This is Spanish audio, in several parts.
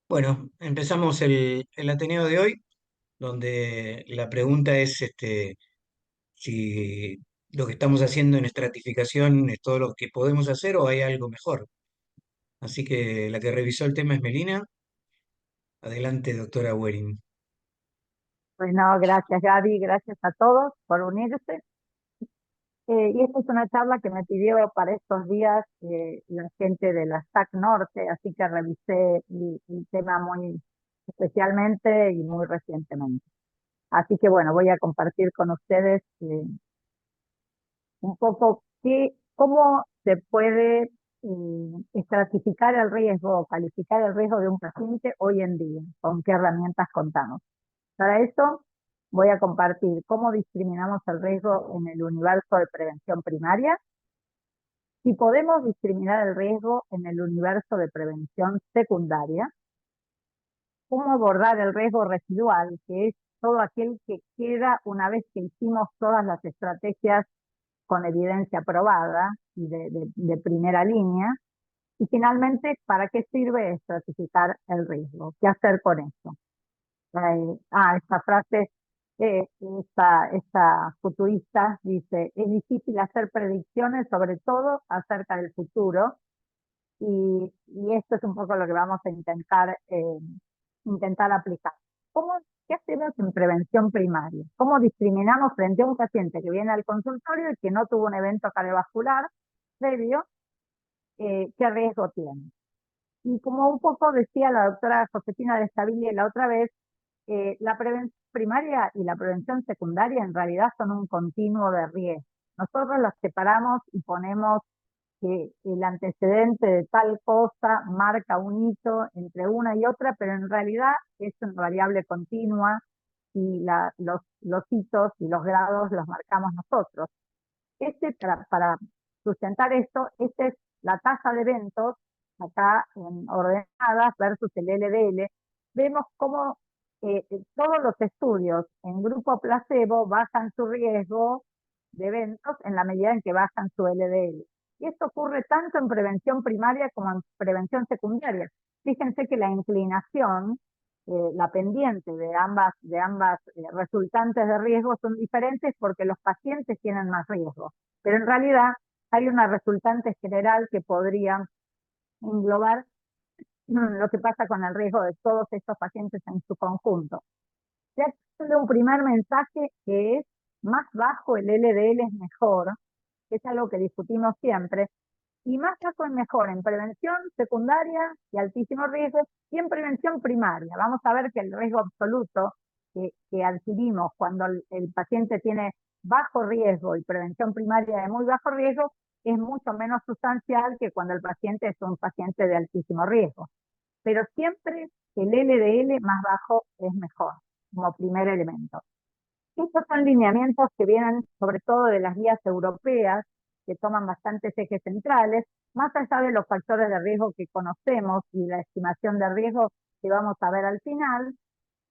Bueno, empezamos el Ateneo de hoy, donde la pregunta es si lo que estamos haciendo en estratificación es todo lo que podemos hacer o hay algo mejor. Así que la que revisó el tema es Melina. Adelante, doctora Waring. Bueno, gracias Gaby, gracias a todos por unirse. Y esta es una charla que me pidió para estos días la gente de la SAC Norte, así que revisé el tema muy especialmente y muy recientemente. Así que bueno, voy a compartir con ustedes un poco cómo se puede estratificar el riesgo o calificar el riesgo de un paciente hoy en día, con qué herramientas contamos. Para eso voy a compartir cómo discriminamos el riesgo en el universo de prevención primaria, si podemos discriminar el riesgo en el universo de prevención secundaria, cómo abordar el riesgo residual, que es todo aquel que queda una vez que hicimos todas las estrategias con evidencia probada y de primera línea, y finalmente, ¿para qué sirve estratificar el riesgo? ¿Qué hacer con esto? Esta frase, esta futurista dice, es difícil hacer predicciones, sobre todo acerca del futuro, y esto es un poco lo que vamos a intentar aplicar. ¿Cómo, qué hacemos en prevención primaria? ¿Cómo discriminamos frente a un paciente que viene al consultorio y que no tuvo un evento cardiovascular previo, qué riesgo tiene? Y como un poco decía la doctora Josefina de Stabile la otra vez, la prevención primaria y la prevención secundaria en realidad son un continuo de riesgo. Nosotros los separamos y ponemos que el antecedente de tal cosa marca un hito entre una y otra, pero en realidad es una variable continua y los hitos y los grados los marcamos nosotros. Para sustentar esto, esta es la tasa de eventos, acá en ordenadas versus el LDL. Vemos cómo todos los estudios en grupo placebo bajan su riesgo de eventos en la medida en que bajan su LDL. Y esto ocurre tanto en prevención primaria como en prevención secundaria. Fíjense que la inclinación, la pendiente de ambas resultantes de riesgo son diferentes porque los pacientes tienen más riesgo. Pero en realidad hay una resultante general que podría englobar lo que pasa con el riesgo de todos estos pacientes en su conjunto. Ya de un primer mensaje que es más bajo el LDL es mejor, que es algo que discutimos siempre, y más bajo es mejor en prevención secundaria y altísimo riesgo y en prevención primaria. Vamos a ver que el riesgo absoluto que adquirimos cuando el paciente tiene bajo riesgo y prevención primaria de muy bajo riesgo es mucho menos sustancial que cuando el paciente es un paciente de altísimo riesgo. Pero siempre el LDL más bajo es mejor, como primer elemento. Estos son lineamientos que vienen sobre todo de las guías europeas, que toman bastantes ejes centrales, más allá de los factores de riesgo que conocemos y la estimación de riesgo que vamos a ver al final,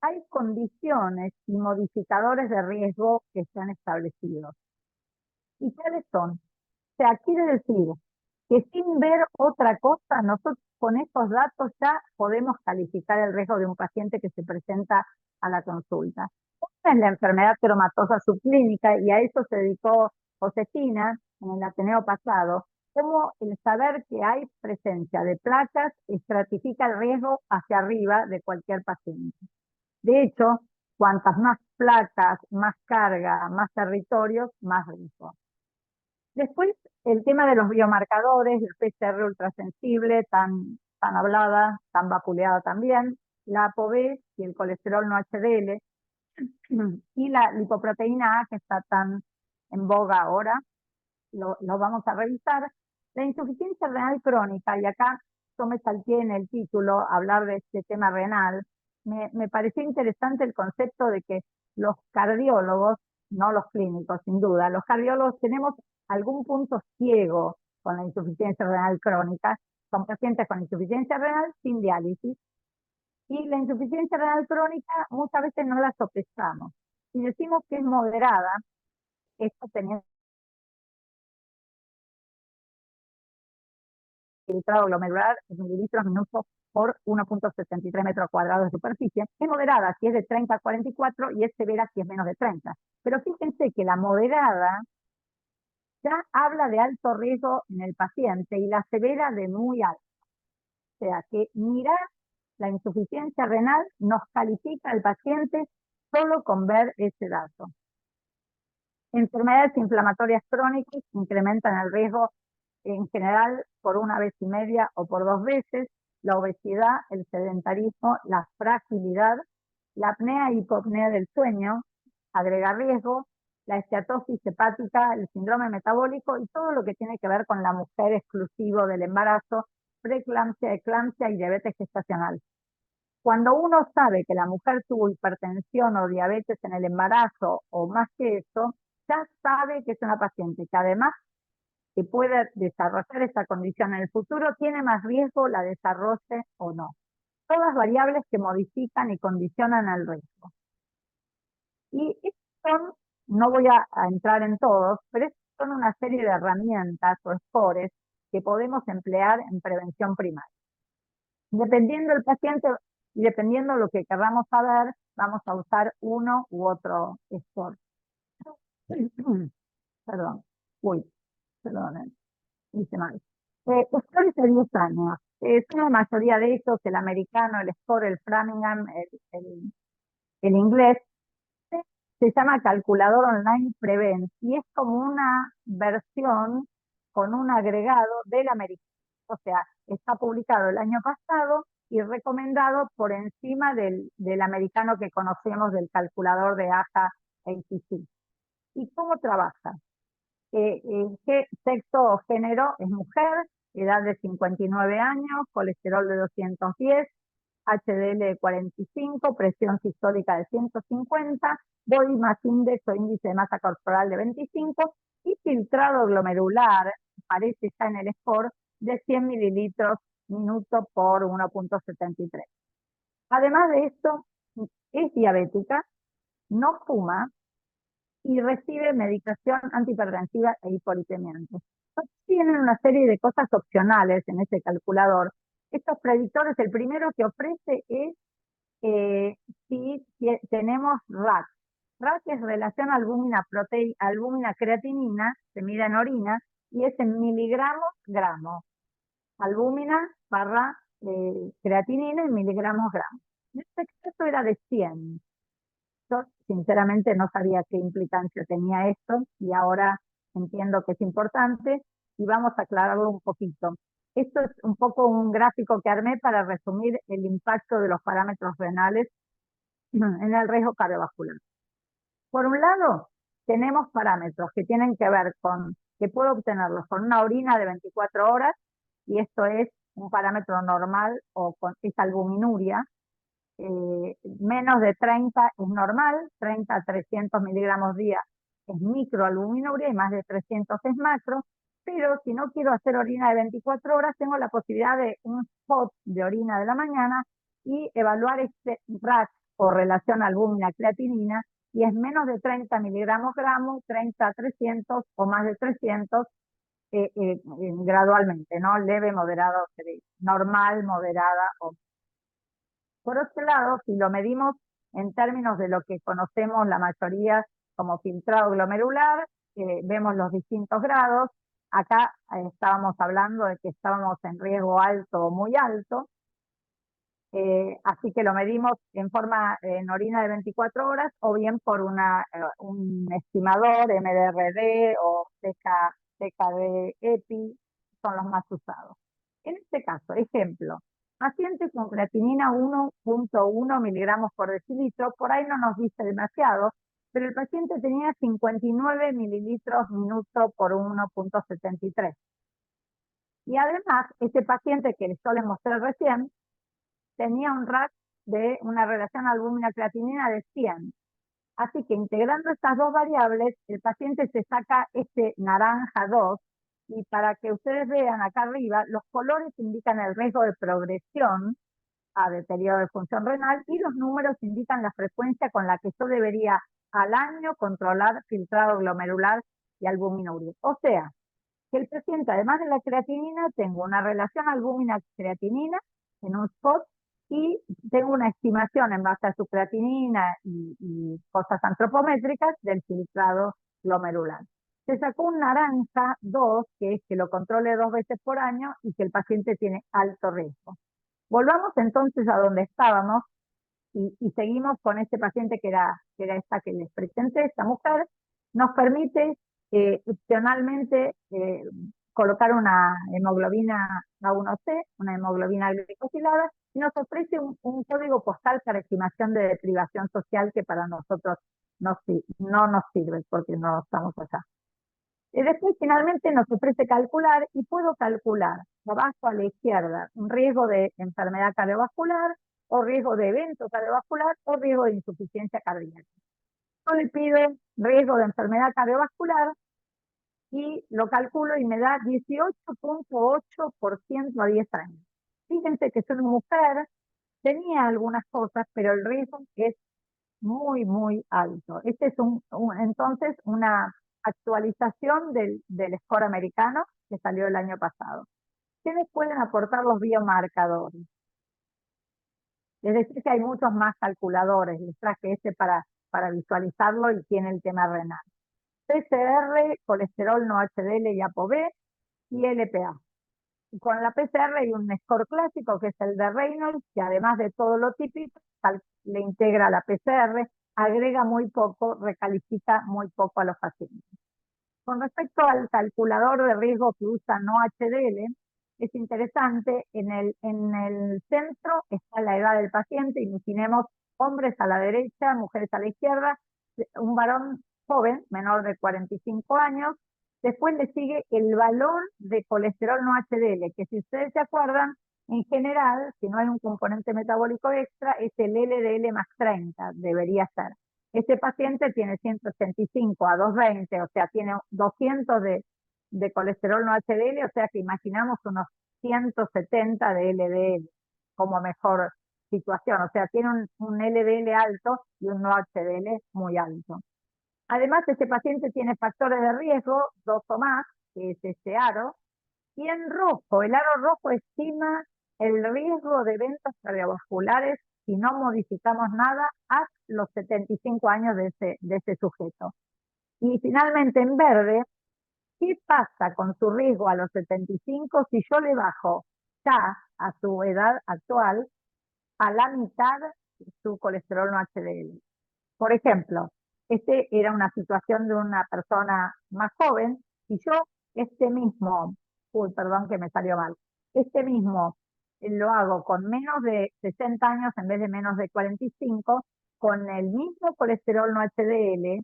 hay condiciones y modificadores de riesgo que están establecidos. ¿Y cuáles son? O sea, quiere decir que sin ver otra cosa, nosotros con estos datos ya podemos calificar el riesgo de un paciente que se presenta a la consulta. Una es la enfermedad cromatosa subclínica, y a eso se dedicó Josefina en el Ateneo pasado, cómo el saber que hay presencia de placas estratifica el riesgo hacia arriba de cualquier paciente. De hecho, cuantas más placas, más carga, más territorios, más riesgo. Después, el tema de los biomarcadores, el PCR ultrasensible, tan hablada, tan vapuleada también, la ApoB y el colesterol no HDL, y la lipoproteína A, que está tan en boga ahora, lo vamos a revisar. La insuficiencia renal crónica, y acá yo me salté en el título hablar de este tema renal, me pareció interesante el concepto de que los cardiólogos, no los clínicos sin duda, los cardiólogos tenemos algún punto ciego con la insuficiencia renal crónica, son pacientes con insuficiencia renal sin diálisis, y la insuficiencia renal crónica muchas veces no la sopesamos. Si decimos que es moderada, esto teniendo filtrado glomerular en mililitros minutos por 1,73 metros cuadrados de superficie. Es moderada si es de 30 a 44 y es severa si es menos de 30. Pero fíjense que la moderada ya habla de alto riesgo en el paciente y la severa de muy alto. O sea que mirar la insuficiencia renal nos califica al paciente solo con ver ese dato. Enfermedades inflamatorias crónicas incrementan el riesgo en general por 1,5 veces o por 2 veces. La obesidad, el sedentarismo, la fragilidad, la apnea y hipopnea del sueño agrega riesgo, la esteatosis hepática, el síndrome metabólico y todo lo que tiene que ver con la mujer exclusivo del embarazo, preeclampsia, eclampsia y diabetes gestacional. Cuando uno sabe que la mujer tuvo hipertensión o diabetes en el embarazo o más que eso, ya sabe que es una paciente que además que puede desarrollar esta condición en el futuro, tiene más riesgo la desarrolle o no. Todas variables que modifican y condicionan el riesgo. Y estos son, no voy a entrar en todos, pero estos son una serie de herramientas o scores que podemos emplear en prevención primaria. Dependiendo del paciente y dependiendo de lo que queramos saber, vamos a usar uno u otro score. Perdón. Uy, perdonen, hice mal. Scores de 10 años. Son la mayoría de ellos, el americano, el score, el Framingham, el inglés. Se llama Calculador Online Prevent y es como una versión con un agregado del americano. O sea, está publicado el año pasado y recomendado por encima del americano que conocemos del calculador de AHA ATC. ¿Y cómo trabaja? ¿Qué sexo o género? Es mujer, edad de 59 años, colesterol de 210, HDL de 45, presión sistólica de 150, body mass index o índice de masa corporal de 25 y filtrado glomerular, aparece ya en el score, de 100 mililitros minuto por 1,73. Además de esto, es diabética, no fuma y recibe medicación antihipertensiva e hipolipemiante. Tienen una serie de cosas opcionales en este calculador. Estos predictores, el primero que ofrece es si tenemos RAC. RAC es relación albúmina creatinina, se mide en orina, y es en miligramos gramos. Albúmina barra creatinina en miligramos gramos. En este caso era de 100. Yo sinceramente no sabía qué implicancia tenía esto y ahora entiendo que es importante y vamos a aclararlo un poquito. Esto es un poco un gráfico que armé para resumir el impacto de los parámetros renales en el riesgo cardiovascular. Por un lado, tenemos parámetros que tienen que ver con, que puedo obtenerlos con una orina de 24 horas, y esto es un parámetro normal o con esa albuminuria. Menos de 30 es normal, 30 a 300 miligramos día es microalbuminuria y más de 300 es macro, pero si no quiero hacer orina de 24 horas, tengo la posibilidad de un spot de orina de la mañana y evaluar este RAC o relación albúmina-creatinina y es menos de 30 miligramos gramos, 30 a 300 o más de 300 gradualmente, ¿no? Leve, moderado, normal, moderada o... Por otro lado, si lo medimos en términos de lo que conocemos la mayoría como filtrado glomerular, vemos los distintos grados. Acá estábamos hablando de que estábamos en riesgo alto o muy alto, así que lo medimos en forma en orina de 24 horas o bien por un estimador MDRD o CKD-EPI, son los más usados. En este caso, ejemplo, paciente con creatinina 1,1 miligramos por decilitro, por ahí no nos dice demasiado, pero el paciente tenía 59 mililitros minuto por 1,73. Y además, este paciente que yo les mostré recién, tenía un RAC de una relación albúmina-creatinina de 100. Así que integrando estas dos variables, el paciente se saca este naranja 2, y para que ustedes vean acá arriba, los colores indican el riesgo de progresión a deterioro de función renal y los números indican la frecuencia con la que yo debería al año controlar filtrado glomerular y albuminuria. O sea, que el paciente, además de la creatinina, tenga una relación albúmina-creatinina en un spot y tengo una estimación en base a su creatinina y cosas antropométricas del filtrado glomerular. Se sacó un naranja 2, que es que lo controle 2 veces por año y que el paciente tiene alto riesgo. Volvamos entonces a donde estábamos y seguimos con este paciente que era esta que les presenté, esta mujer. Nos permite opcionalmente colocar una hemoglobina A1C, una hemoglobina glicosilada, y nos ofrece un código postal para estimación de deprivación social que para nosotros no nos sirve porque no estamos allá. Y después finalmente nos ofrece calcular y puedo calcular abajo a la izquierda un riesgo de enfermedad cardiovascular o riesgo de evento cardiovascular o riesgo de insuficiencia cardíaca. Yo le pido riesgo de enfermedad cardiovascular y lo calculo y me da 18.8% a 10 años. Fíjense que soy una mujer, tenía algunas cosas, pero el riesgo es muy, muy alto. Este es entonces una actualización del score americano que salió el año pasado. ¿Qué nos pueden aportar los biomarcadores? Es decir, que hay muchos más calculadores. Les traje este para visualizarlo y tiene el tema renal. PCR, colesterol no HDL y ApoB y LPA. Y con la PCR hay un score clásico que es el de Reynolds, que además de todo lo típico, le integra la PCR, agrega muy poco, recalifica muy poco a los pacientes. Con respecto al calculador de riesgo que usa no HDL, es interesante, en el centro está la edad del paciente, imaginemos hombres a la derecha, mujeres a la izquierda, un varón joven, menor de 45 años, después le sigue el valor de colesterol no HDL, que si ustedes se acuerdan, en general, si no hay un componente metabólico extra, es el LDL más 30, debería ser. Este paciente tiene 185 a 220, o sea, tiene 200 de colesterol no HDL, o sea que imaginamos unos 170 de LDL como mejor situación, o sea, tiene un LDL alto y un no HDL muy alto. Además, este paciente tiene factores de riesgo, 2 o más, que es este aro, y en rojo, el aro rojo estima el riesgo de eventos cardiovasculares si no modificamos nada hasta los 75 años de ese sujeto. Y finalmente en verde, ¿qué pasa con su riesgo a los 75 si yo le bajo ya a su edad actual a la mitad su colesterol no HDL? Por ejemplo, este era una situación de una persona más joven y yo perdón que me salió mal, este mismo lo hago con menos de 60 años en vez de menos de 45, con el mismo colesterol no HDL,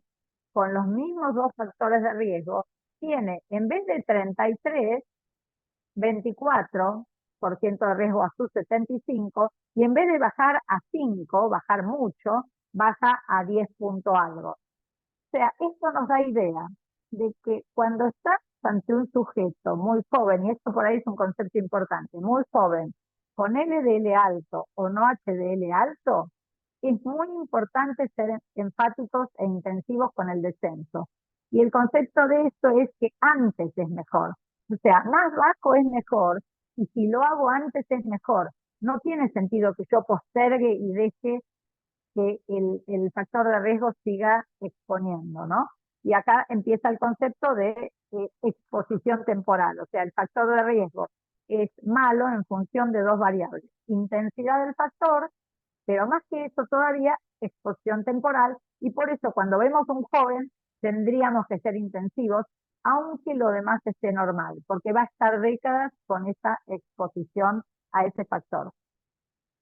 con los mismos dos factores de riesgo, tiene en vez de 33, 24% de riesgo a sus 75, y en vez de bajar a 5, bajar mucho, baja a 10 punto algo. O sea, esto nos da idea de que cuando estás ante un sujeto muy joven, y esto por ahí es un concepto importante, muy joven, con LDL alto o no HDL alto, es muy importante ser enfáticos e intensivos con el descenso. Y el concepto de esto es que antes es mejor. O sea, más bajo es mejor, y si lo hago antes es mejor. No tiene sentido que yo postergue y deje que el factor de riesgo siga exponiendo, ¿no? Y acá empieza el concepto de exposición temporal, o sea, el factor de riesgo es malo en función de dos variables: intensidad del factor, pero más que eso todavía, exposición temporal, y por eso cuando vemos un joven tendríamos que ser intensivos, aunque lo demás esté normal, porque va a estar décadas con esa exposición a ese factor.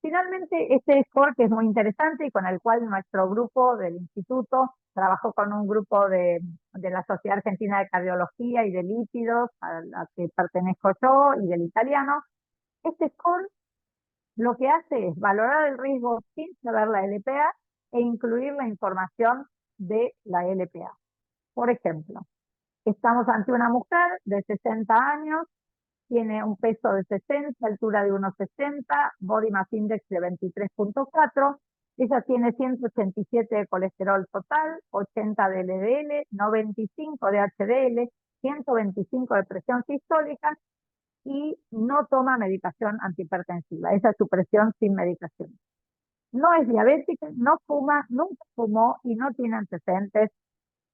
Finalmente, este score que es muy interesante y con el cual nuestro grupo del instituto trabajó con un grupo de la Sociedad Argentina de Cardiología y de Lípidos, a la que pertenezco yo, y del italiano. Este score lo que hace es valorar el riesgo sin saber la LPA e incluir la información de la LPA. Por ejemplo, estamos ante una mujer de 60 años, tiene un peso de 60, altura de 1,60, body mass index de 23.4, Ella tiene 187 de colesterol total, 80 de LDL, 95 de HDL, 125 de presión sistólica y no toma medicación antihipertensiva. Esa es su presión sin medicación. No es diabética, no fuma, nunca fumó y no tiene antecedentes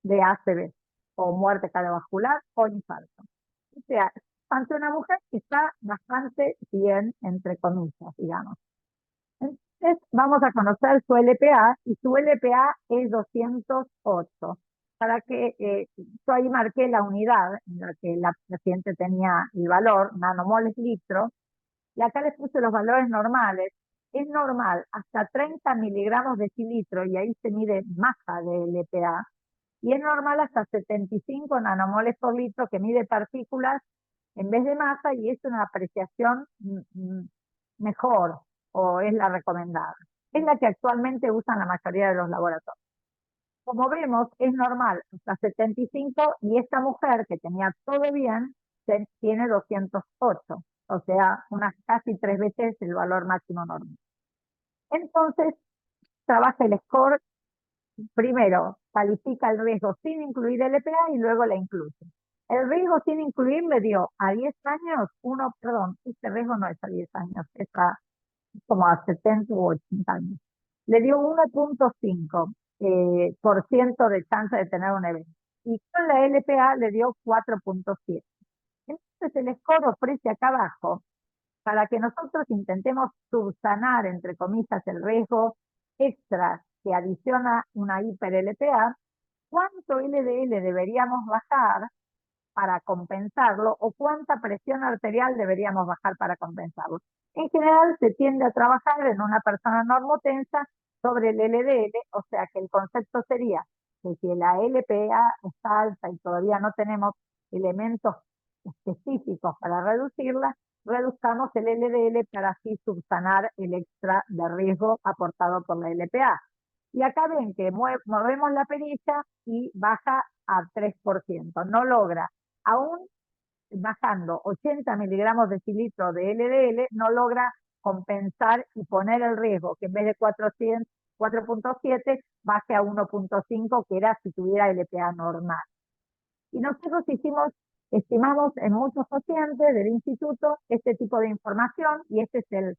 de ACV o muerte cardiovascular o infarto. O sea, ante una mujer que está bastante bien, entre comillas, digamos. Entonces, vamos a conocer su LPA y su LPA es 208. Para que yo ahí marqué la unidad en la que la paciente tenía el valor, nanomoles litro, y acá les puse los valores normales. Es normal hasta 30 miligramos decilitro, y ahí se mide masa de LPA, y es normal hasta 75 nanomoles por litro, que mide partículas en vez de masa, y es una apreciación mejor, o es la recomendada. Es la que actualmente usan la mayoría de los laboratorios. Como vemos, es normal hasta 75, y esta mujer que tenía todo bien tiene 208, o sea, unas casi 3 veces el valor máximo normal. Entonces, trabaja el score. Primero, califica el riesgo sin incluir LPA y luego la incluye. El riesgo sin incluir le dio a 10 años, este riesgo no es a 10 años, es como a 70 u 80 años. Le dio 1.5 por ciento de chance de tener un evento. Y con la LPA le dio 4.7. Entonces el score ofrece acá abajo, para que nosotros intentemos subsanar, entre comillas, el riesgo extra que adiciona una hiper-LPA, cuánto LDL deberíamos bajar para compensarlo o cuánta presión arterial deberíamos bajar para compensarlo. En general se tiende a trabajar en una persona normotensa sobre el LDL, o sea que el concepto sería que si la LPA está alta y todavía no tenemos elementos específicos para reducirla, reduzcamos el LDL para así subsanar el extra de riesgo aportado por la LPA. Y acá ven que movemos la perilla y baja a 3%, no logra, aún bajando 80 miligramos de cilitro de LDL, no logra compensar y poner el riesgo, que en vez de 4.7 baje a 1.5, que era si tuviera LPA normal. Y nosotros estimamos en muchos pacientes del instituto este tipo de información, y esta es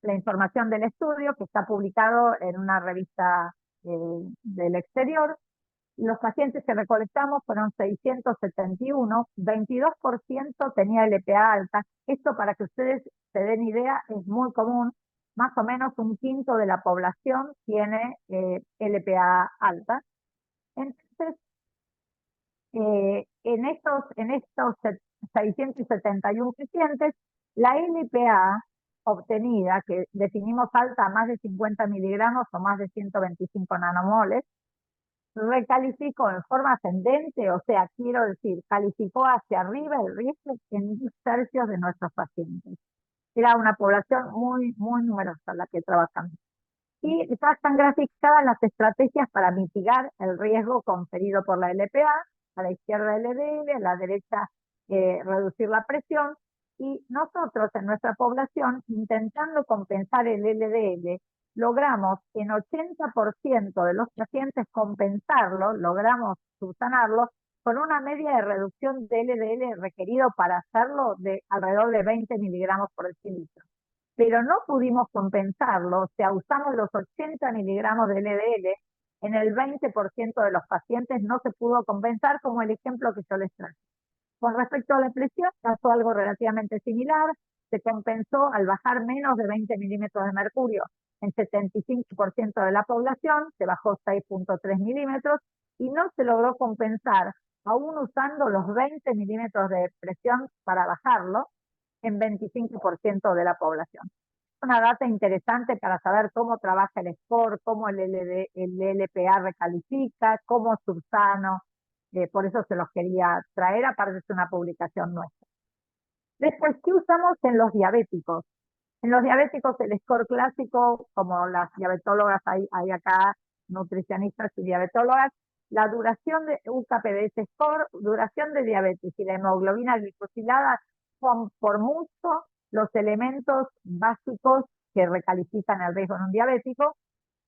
la información del estudio que está publicado en una revista del exterior. Los pacientes que recolectamos fueron 671, 22% tenía LPA alta. Esto, para que ustedes se den idea, es muy común. Más o menos un quinto de la población tiene LPA alta. Entonces, en estos 671 pacientes, la LPA obtenida, que definimos alta a más de 50 miligramos o más de 125 nanomoles, recalificó en forma ascendente, o sea, quiero decir, calificó hacia arriba el riesgo en 2/3 de nuestros pacientes. Era una población muy, muy numerosa la que trabajamos. Y ya están graficadas las estrategias para mitigar el riesgo conferido por la LPA. A la izquierda el LDL, a la derecha reducir la presión. Y nosotros en nuestra población, intentando compensar el LDL, logramos en 80% de los pacientes compensarlo, logramos subsanarlo, con una media de reducción de LDL requerido para hacerlo de alrededor de 20 miligramos por decilitro. Pero no pudimos compensarlo, o sea, usamos los 80 miligramos de LDL, en el 20% de los pacientes no se pudo compensar, como el ejemplo que yo les traje. Con respecto a la presión, pasó algo relativamente similar, se compensó al bajar menos de 20 milímetros de mercurio en 75% de la población, se bajó 6.3 milímetros, y no se logró compensar, aún usando los 20 milímetros de presión para bajarlo, en 25% de la población. Una data interesante para saber cómo trabaja el score, cómo el LPA recalifica, cómo subsano. Por eso se los quería traer, aparte es una publicación nuestra. Después, ¿qué usamos en los diabéticos? En los diabéticos el score clásico, como las diabetólogas hay acá, nutricionistas y diabetólogas, la duración de UKPDS score, duración de diabetes y la hemoglobina glicosilada son por mucho los elementos básicos que recalifican el riesgo en un diabético.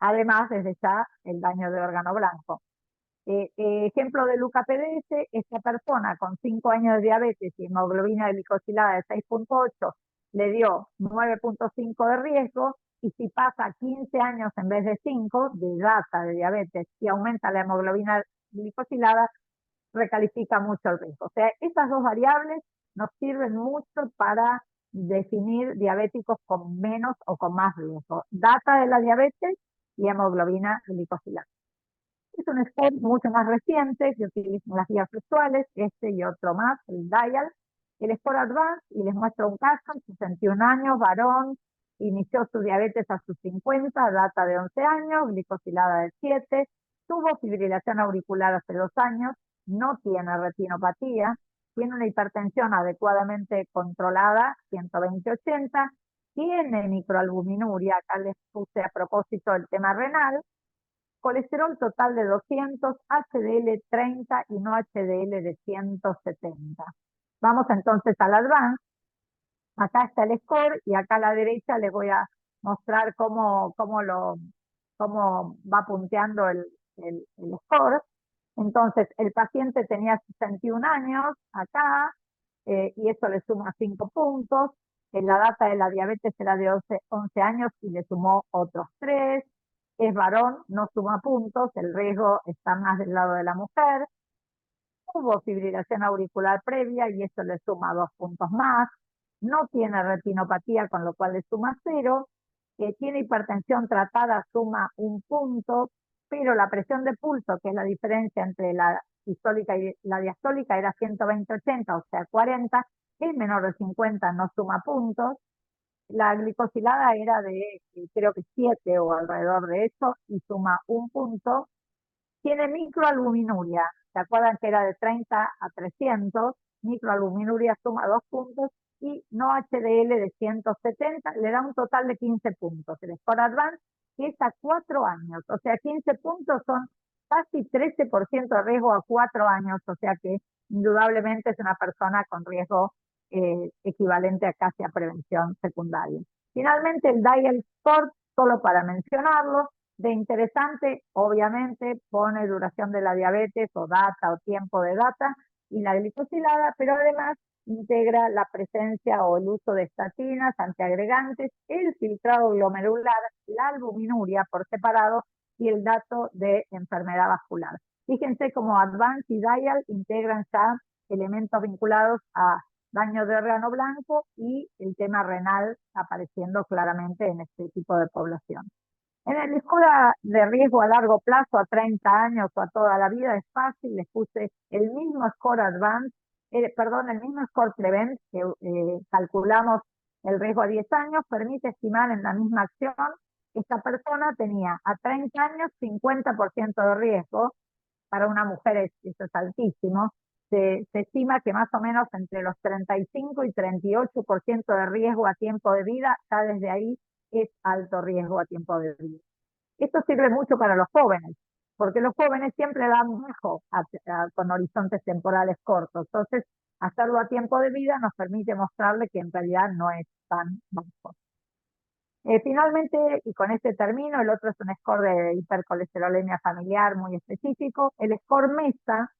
Además, desde ya, el daño de órgano blanco. Ejemplo de Luca PDS, esta persona con 5 años de diabetes y hemoglobina glicosilada de 6,8 le dio 9,5 de riesgo, y si pasa 15 años en vez de 5 de data de diabetes y aumenta la hemoglobina glicosilada, recalifica mucho el riesgo. O sea, esas dos variables nos sirven mucho para definir diabéticos con menos o con más riesgo. Data de la diabetes y hemoglobina glicosilada. Es un score mucho más reciente que utilizan las guías visuales, este y otro más, el DIAL. El score Advance, y les muestro un caso, 61 años, varón, inició su diabetes a sus 50, data de 11 años, glicosilada de 7, tuvo fibrilación auricular hace 2 años, no tiene retinopatía, tiene una hipertensión adecuadamente controlada, 120/80, tiene microalbuminuria, acá les puse a propósito el tema renal, colesterol total de 200, HDL 30 y no HDL de 170. Vamos entonces al Advance. Acá está el score y acá a la derecha les voy a mostrar cómo va punteando el score. Entonces, el paciente tenía 61 años acá, y eso le suma 5 puntos. En la data de la diabetes era de 11 años y le sumó otros 3. Es varón, no suma puntos, el riesgo está más del lado de la mujer. Hubo fibrilación auricular previa y eso le suma 2 puntos más. No tiene retinopatía, con lo cual le suma 0. Tiene hipertensión tratada, suma 1 punto, pero la presión de pulso, que es la diferencia entre la sistólica y la diastólica, era 120/80, o sea 40, es menor de 50, no suma puntos. La glicosilada era de, creo que 7 o alrededor de eso, y suma 1 punto. Tiene microalbuminuria, ¿se acuerdan que era de 30 a 300? Microalbuminuria suma 2 puntos, y no HDL de 170, le da un total de 15 puntos. El Score Advance, que es a 4 años, o sea, 15 puntos son casi 13% de riesgo a 4 años, o sea que indudablemente es una persona con riesgo equivalente a casi a prevención secundaria. Finalmente, el Dial Score, solo para mencionarlo, de interesante, obviamente, pone duración de la diabetes o data o tiempo de data y la glicosilada, pero además integra la presencia o el uso de estatinas, antiagregantes, el filtrado glomerular, la albuminuria por separado y el dato de enfermedad vascular. Fíjense cómo Advance y Dial integran ya elementos vinculados a daño de órgano blanco y el tema renal apareciendo claramente en este tipo de población. En el score de riesgo a largo plazo, a 30 años o a toda la vida, es fácil, les puse el mismo score Advance, el mismo score Prevent, que calculamos el riesgo a 10 años, permite estimar en la misma acción que esta persona tenía a 30 años 50% de riesgo. Para una mujer eso es altísimo. Se estima que más o menos entre los 35 y 38% de riesgo a tiempo de vida, ya desde ahí es alto riesgo a tiempo de vida. Esto sirve mucho para los jóvenes, porque los jóvenes siempre dan bajo con horizontes temporales cortos. Entonces, hacerlo a tiempo de vida nos permite mostrarle que en realidad no es tan bajo. Finalmente, y con este termino, el otro es un score de hipercolesterolemia familiar muy específico. El score MESA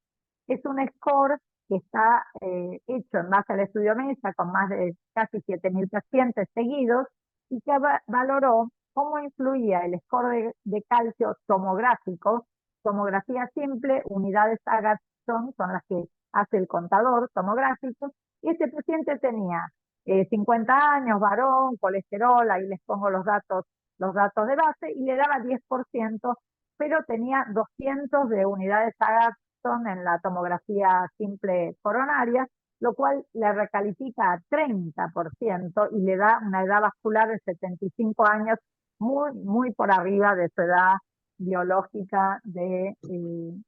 es un score que está hecho en base al estudio MESA con más de casi 7.000 pacientes seguidos, y que valoró cómo influía el score de calcio tomográfico, tomografía simple, unidades Agatston, son las que hace el contador tomográfico, y este paciente tenía 50 años, varón, colesterol, ahí les pongo los datos de base, y le daba 10%, pero tenía 200 de unidades Agatston en la tomografía simple coronaria, lo cual le recalifica a 30% y le da una edad vascular de 75 años, muy, muy por arriba de su edad biológica de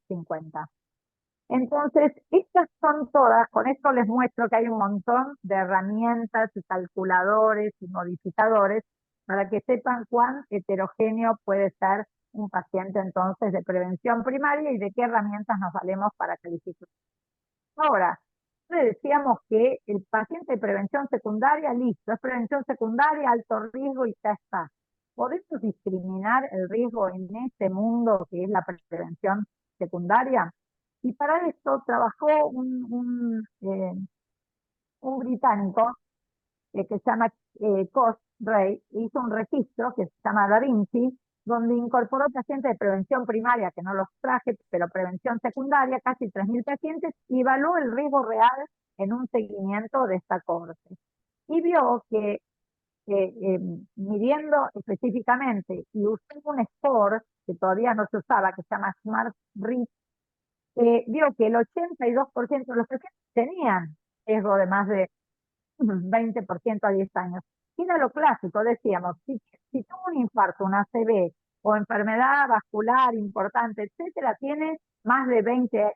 50. Entonces, estas son todas, con esto les muestro que hay un montón de herramientas y calculadores y modificadores para que sepan cuán heterogéneo puede ser un paciente entonces de prevención primaria y de qué herramientas nos valemos para calificar. Ahora, le decíamos que el paciente de prevención secundaria, listo, es prevención secundaria, alto riesgo y ya está. ¿podemos discriminar el riesgo en este mundo que es la prevención secundaria? Y para esto trabajó un británico que se llama Cost Ray, hizo un registro que se llama Da Vinci, donde incorporó pacientes de prevención primaria, que no los traje, pero prevención secundaria, casi 3.000 pacientes, y evaluó el riesgo real en un seguimiento de esta corte. Y vio que midiendo específicamente y usando un score que todavía no se usaba, que se llama Smart Risk, vio que el 82% de los pacientes tenían riesgo de más de 20% a 10 años. Y era lo clásico, decíamos, si tuvo un infarto, una ACV o enfermedad vascular importante, etcétera, tiene más de 20%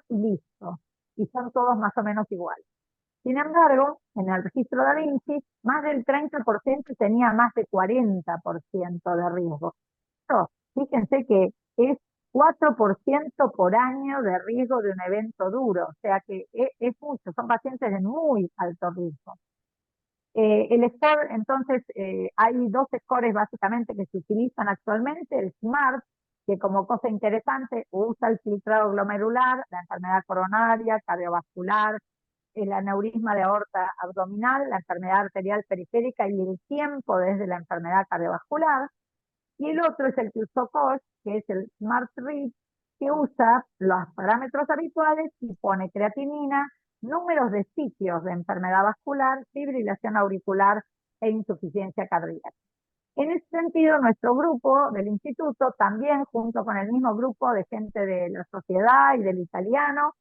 y listo. Y son todos más o menos iguales. Sin embargo, en el registro Da Vinci, más del 30% tenía más de 40% de riesgo. Esto, fíjense que es 4% por año de riesgo de un evento duro, o sea que es mucho, son pacientes de muy alto riesgo. El score, entonces, hay dos scores básicamente que se utilizan actualmente, el SMART, que como cosa interesante usa el filtrado glomerular, la enfermedad coronaria, cardiovascular, el aneurisma de aorta abdominal, la enfermedad arterial periférica y el tiempo desde la enfermedad cardiovascular. Y el otro es el que usó Koch, que es el Smart Read, que usa los parámetros habituales y pone creatinina, números de sitios de enfermedad vascular, fibrilación auricular e insuficiencia cardíaca. En ese sentido, nuestro grupo del instituto, también junto con el mismo grupo de gente de la sociedad y del italiano,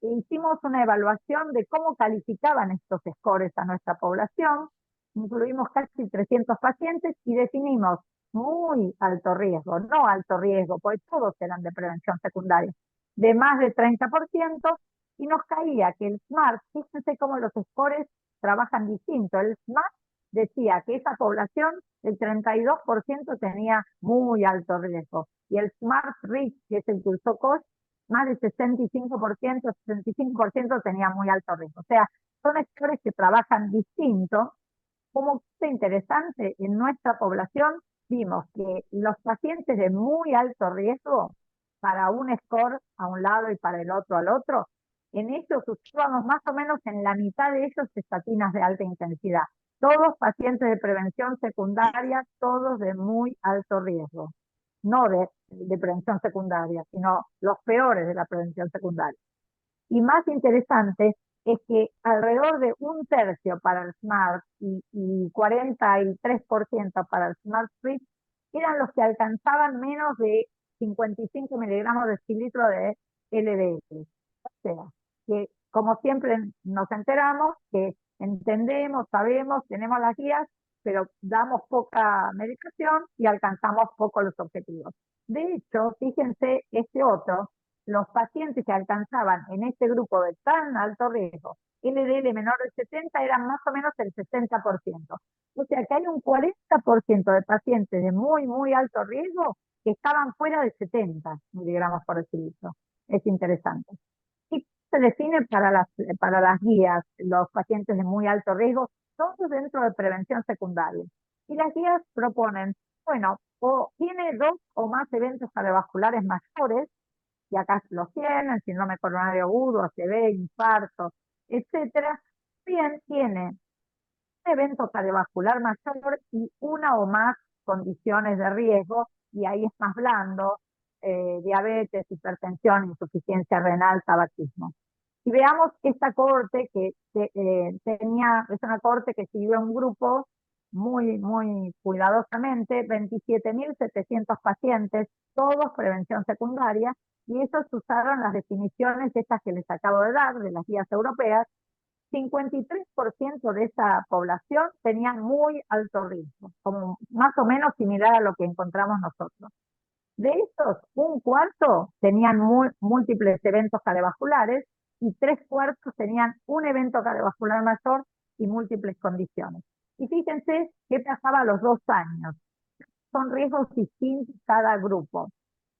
hicimos una evaluación de cómo calificaban estos scores a nuestra población. Incluimos casi 300 pacientes y definimos muy alto riesgo, no alto riesgo, porque todos eran de prevención secundaria, de más de 30%, y nos caía que el SMART, fíjense cómo los scores trabajan distinto. El SMART decía que esa población, el 32% tenía muy alto riesgo, y el SMART Risk, que es el que usó Koch, más del 65%, 65% tenía muy alto riesgo. O sea, son scores que trabajan distinto. Como es interesante, en nuestra población vimos que los pacientes de muy alto riesgo, para un score a un lado y para el otro al otro, en ellos usábamos más o menos en la mitad de ellos estatinas de alta intensidad. Todos pacientes de prevención secundaria, todos de muy alto riesgo, no de prevención secundaria, sino los peores de la prevención secundaria. Y más interesante es que alrededor de un tercio para el SMART y 43% para el SMART Street eran los que alcanzaban menos de 55 miligramos de cilitro de LDL. O sea, que como siempre nos enteramos, que entendemos, sabemos, tenemos las guías, pero damos poca medicación y alcanzamos poco los objetivos. De hecho, fíjense este otro, los pacientes que alcanzaban en este grupo de tan alto riesgo LDL menor de 70 eran más o menos el 60%. O sea que hay un 40% de pacientes de muy, muy alto riesgo que estaban fuera de 70 miligramos por decilitro. Es interesante. ¿Y se define para las guías los pacientes de muy alto riesgo? Todos dentro de prevención secundaria. Y las guías proponen, bueno, o tiene dos o más eventos cardiovasculares mayores, y acá los tienen, síndrome coronario agudo, ACV, infarto, etcétera, bien tiene un evento cardiovascular mayor y una o más condiciones de riesgo, y ahí es más blando, diabetes, hipertensión, insuficiencia renal, tabaquismo. Y veamos esta cohorte que es una cohorte que siguió un grupo muy, muy cuidadosamente, 27.700 pacientes, todos prevención secundaria, y ellos usaron las definiciones estas que les acabo de dar, de las guías europeas. 53% de esa población tenían muy alto riesgo, como más o menos similar a lo que encontramos nosotros. De estos, un cuarto tenían múltiples eventos cardiovasculares y 3/4 tenían un evento cardiovascular mayor y múltiples condiciones. Y fíjense qué pasaba a los 2 años. Son riesgos distintos cada grupo.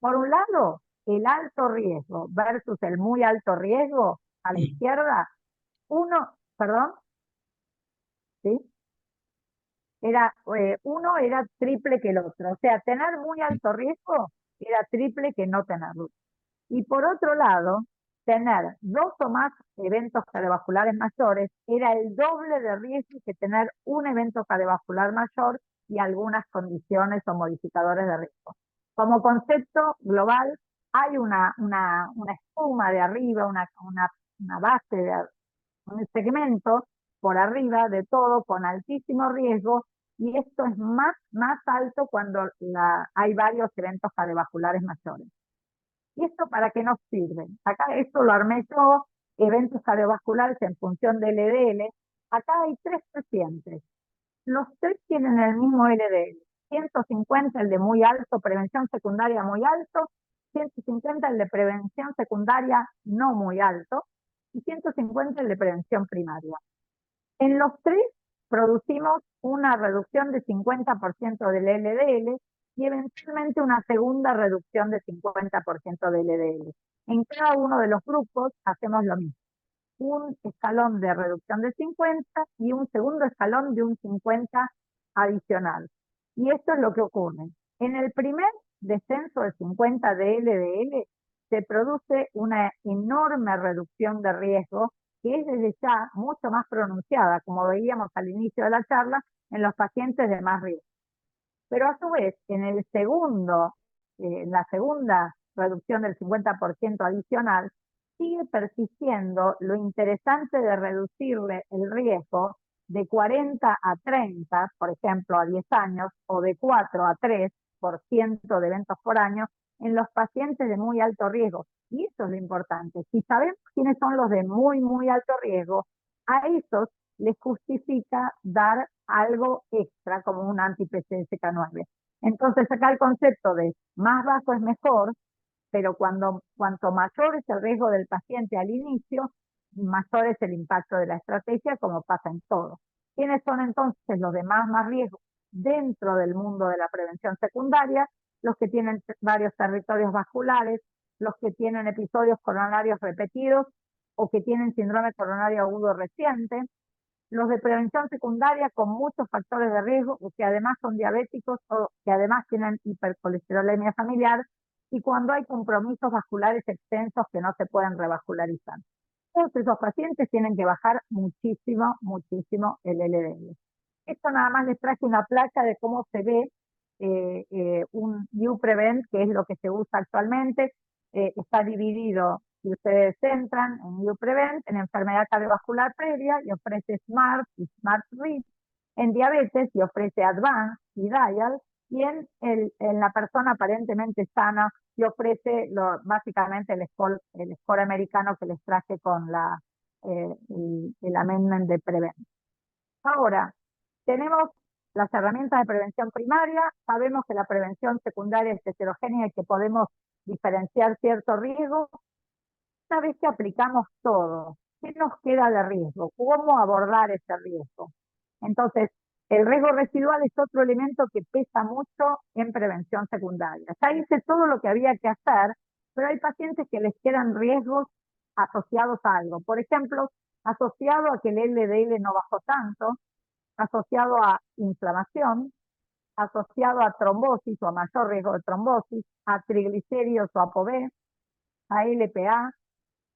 Por un lado, el alto riesgo versus el muy alto riesgo a la izquierda. Perdón, ¿sí? Uno era triple que el otro. O sea, tener muy alto riesgo era triple que no tenerlo. Y por otro lado, tener dos o más eventos cardiovasculares mayores era el doble de riesgo que tener un evento cardiovascular mayor y algunas condiciones o modificadores de riesgo. Como concepto global, hay una espuma de arriba, una base, un segmento por arriba de todo con altísimo riesgo, y esto es más alto cuando hay varios eventos cardiovasculares mayores. ¿Y esto para qué nos sirve? Acá esto lo armé yo, eventos cardiovasculares en función del LDL. Acá hay tres pacientes. Los tres tienen el mismo LDL. 150 el de muy alto, prevención secundaria muy alto, 150 el de prevención secundaria no muy alto y 150 el de prevención primaria. En los tres producimos una reducción de 50% del LDL y eventualmente una segunda reducción de 50% del LDL. En cada uno de los grupos hacemos lo mismo. Un escalón de reducción de 50 y un segundo escalón de un 50 adicional. Y esto es lo que ocurre. En el primer descenso de 50 de LDL se produce una enorme reducción de riesgo que es desde ya mucho más pronunciada, como veíamos al inicio de la charla, en los pacientes de más riesgo. Pero a su vez, en la segunda reducción del 50% adicional, sigue persistiendo lo interesante de reducirle el riesgo de 40 a 30, por ejemplo, a 10 años, o de 4 a 3% de eventos por año en los pacientes de muy alto riesgo. Y eso es lo importante. Si sabemos quiénes son los de muy alto riesgo, a esos les justifica dar algo extra como un anti-PCSK9. Entonces acá el concepto de más bajo es mejor, pero cuanto mayor es el riesgo del paciente al inicio, mayor es el impacto de la estrategia, como pasa en todo. ¿Quiénes son entonces los de más riesgo dentro del mundo de la prevención secundaria? Los que tienen varios territorios vasculares, los que tienen episodios coronarios repetidos o que tienen síndrome coronario agudo reciente, los de prevención secundaria con muchos factores de riesgo, o que además son diabéticos o que además tienen hipercolesterolemia familiar, y cuando hay compromisos vasculares extensos que no se pueden revascularizar. Todos esos pacientes tienen que bajar muchísimo el LDL. Esto nada más les traje una placa de cómo se ve un UPrevent, que es lo que se usa actualmente. Está dividido, si ustedes entran en UPrevent, en enfermedad cardiovascular previa, y ofrece SMART y SMART RIP, en diabetes y ofrece Advance y Dial, y en la persona aparentemente sana y ofrece básicamente el score americano que les traje con el amendment de Prevent. Ahora, tenemos las herramientas de prevención primaria, sabemos que la prevención secundaria es heterogénea y que podemos diferenciar cierto riesgo. Una vez que aplicamos todo, ¿qué nos queda de riesgo? ¿Cómo abordar ese riesgo? Entonces, el riesgo residual es otro elemento que pesa mucho en prevención secundaria. Ya hice todo lo que había que hacer, pero hay pacientes que les quedan riesgos asociados a algo. Por ejemplo, asociado a que el LDL no bajó tanto, asociado a inflamación, asociado a trombosis o a mayor riesgo de trombosis, a triglicéridos o ApoB, a LPA,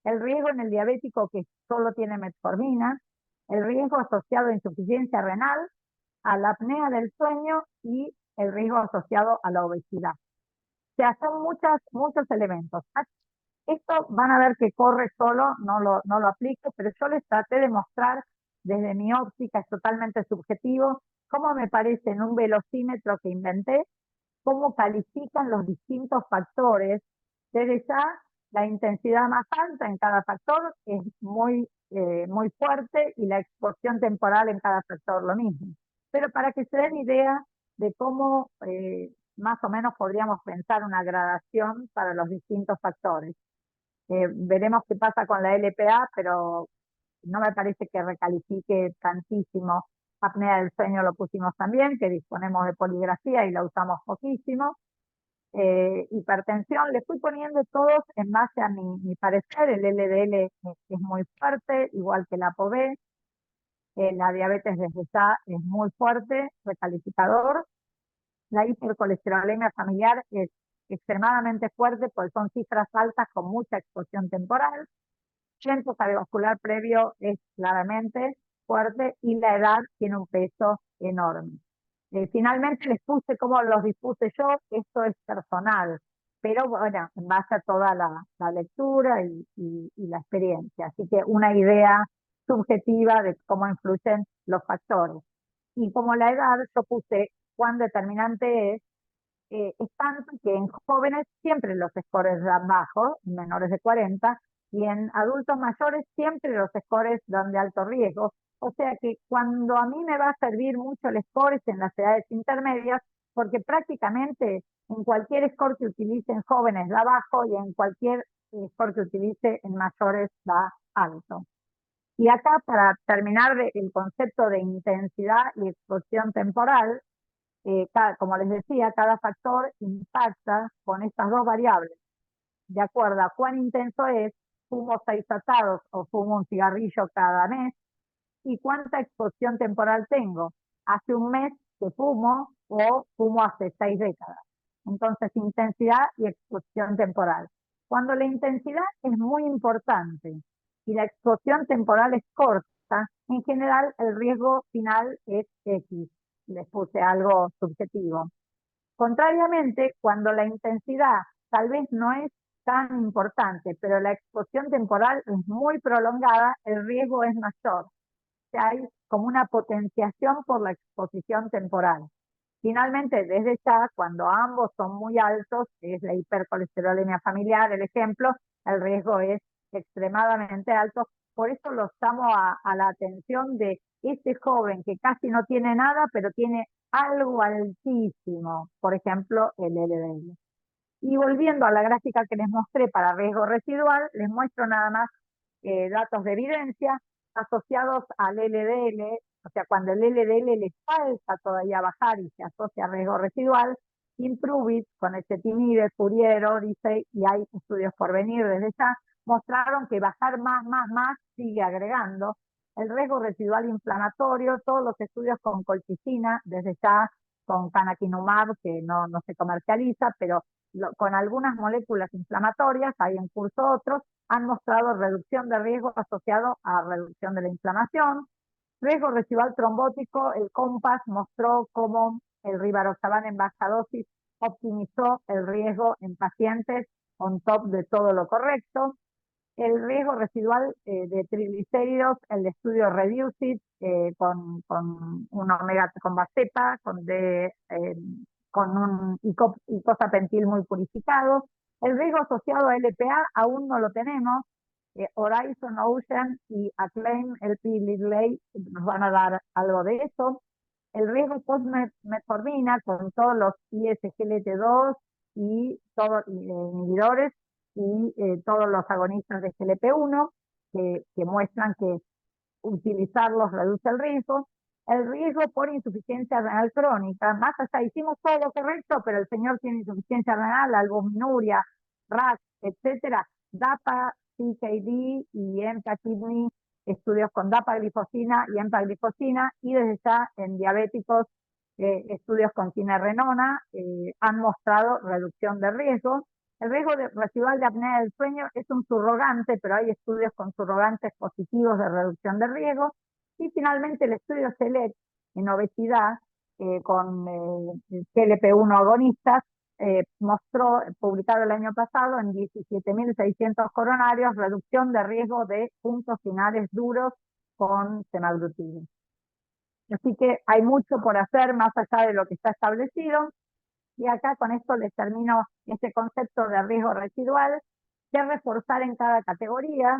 el riesgo en el diabético que solo tiene metformina, el riesgo asociado a insuficiencia renal, a la apnea del sueño y el riesgo asociado a la obesidad. O sea, son muchos elementos. Esto van a ver que corre solo, no lo aplico, pero yo les traté de mostrar desde mi óptica, es totalmente subjetivo, cómo me parece en un velocímetro que inventé, cómo califican los distintos factores. Desde ya, la intensidad más alta en cada factor es muy fuerte, y la exposición temporal en cada factor lo mismo. Pero para que se den idea de cómo más o menos podríamos pensar una gradación para los distintos factores. Veremos qué pasa con la LPA, pero no me parece que recalifique tantísimo. Apnea del sueño lo pusimos también, que disponemos de poligrafía y la usamos poquísimo. Hipertensión, le fui poniendo todos en base a mi parecer. El LDL es muy fuerte, igual que la ApoB. La diabetes desde ya es muy fuerte, recalificador. La hipercolesterolemia familiar es extremadamente fuerte porque son cifras altas con mucha exposición temporal. Evento cardiovascular previo es claramente fuerte y la edad tiene un peso enorme. Finalmente les puse como los dispuse yo, esto es personal, pero bueno, en base a toda la lectura y la experiencia. Así que una idea subjetiva de cómo influyen los factores. Y como la edad, yo puse cuán determinante es tanto que en jóvenes siempre los scores dan bajos, menores de 40, y en adultos mayores siempre los scores dan de alto riesgo. O sea que cuando a mí me va a servir mucho el score es en las edades intermedias, porque prácticamente en cualquier score que utilice en jóvenes da bajo y en cualquier score que utilice en mayores da alto. Y acá, para terminar el concepto de intensidad y exposición temporal, como les decía, cada factor impacta con estas dos variables. De acuerdo a cuán intenso es, fumo 6 asados o fumo un cigarrillo cada mes, y cuánta exposición temporal tengo. Hace un mes que fumo o fumo hace 6 décadas. Entonces, intensidad y exposición temporal. Cuando la intensidad es muy importante y la exposición temporal es corta, en general el riesgo final es X. Les puse algo subjetivo. Contrariamente, cuando la intensidad tal vez no es tan importante, pero la exposición temporal es muy prolongada, el riesgo es mayor. Hay como una potenciación por la exposición temporal. Finalmente, desde ya, cuando ambos son muy altos, es la hipercolesterolemia familiar, el ejemplo, el riesgo es extremadamente alto. Por eso los llamo a la atención de este joven que casi no tiene nada, pero tiene algo altísimo, por ejemplo, el LDL. Y volviendo a la gráfica que les mostré para riesgo residual, les muestro nada más datos de evidencia asociados al LDL, o sea, cuando el LDL le falta todavía bajar y se asocia a riesgo residual, Impruvit con ezetimibe, Fourier, Odyssey, y hay estudios por venir desde ya, mostraron que bajar más sigue agregando el riesgo residual inflamatorio. Todos los estudios con colchicina, desde ya con canakinumab, que no se comercializa, pero con algunas moléculas inflamatorias, hay en curso otros, han mostrado reducción de riesgo asociado a reducción de la inflamación. Riesgo residual trombótico, el COMPAS mostró cómo el rivaroxaban en baja dosis optimizó el riesgo en pacientes on top de todo lo correcto. El riesgo residual de triglicéridos, el estudio REDUCE-IT con un omega, con Vascepa, con un icosapentil muy purificado. El riesgo asociado a LPA aún no lo tenemos. Horizon, Ocean y Acclaim, LP Lilly nos van a dar algo de eso. El riesgo post-metformina con todos los ISGLT2 y todos inhibidores y todos los agonistas de GLP-1 que muestran que utilizarlos reduce el riesgo. El riesgo por insuficiencia renal crónica, más allá hicimos todo lo correcto, pero el señor tiene insuficiencia renal, albuminuria, RAS, etcétera. DAPA, CKD y EMPA-Kidney, estudios con DAPA-glifosina y EMPA-glifosina, y desde ya en diabéticos, estudios con sinerenona han mostrado reducción de riesgo. El riesgo residual de apnea del sueño es un subrogante, pero hay estudios con surrogantes positivos de reducción de riesgo. Y finalmente el estudio SELECT en obesidad con GLP-1 agonistas mostró, publicado el año pasado en 17.600 coronarios, reducción de riesgo de puntos finales duros con semaglutide. Así que hay mucho por hacer más allá de lo que está establecido. Y acá con esto les termino este concepto de riesgo residual, que reforzar en cada categoría.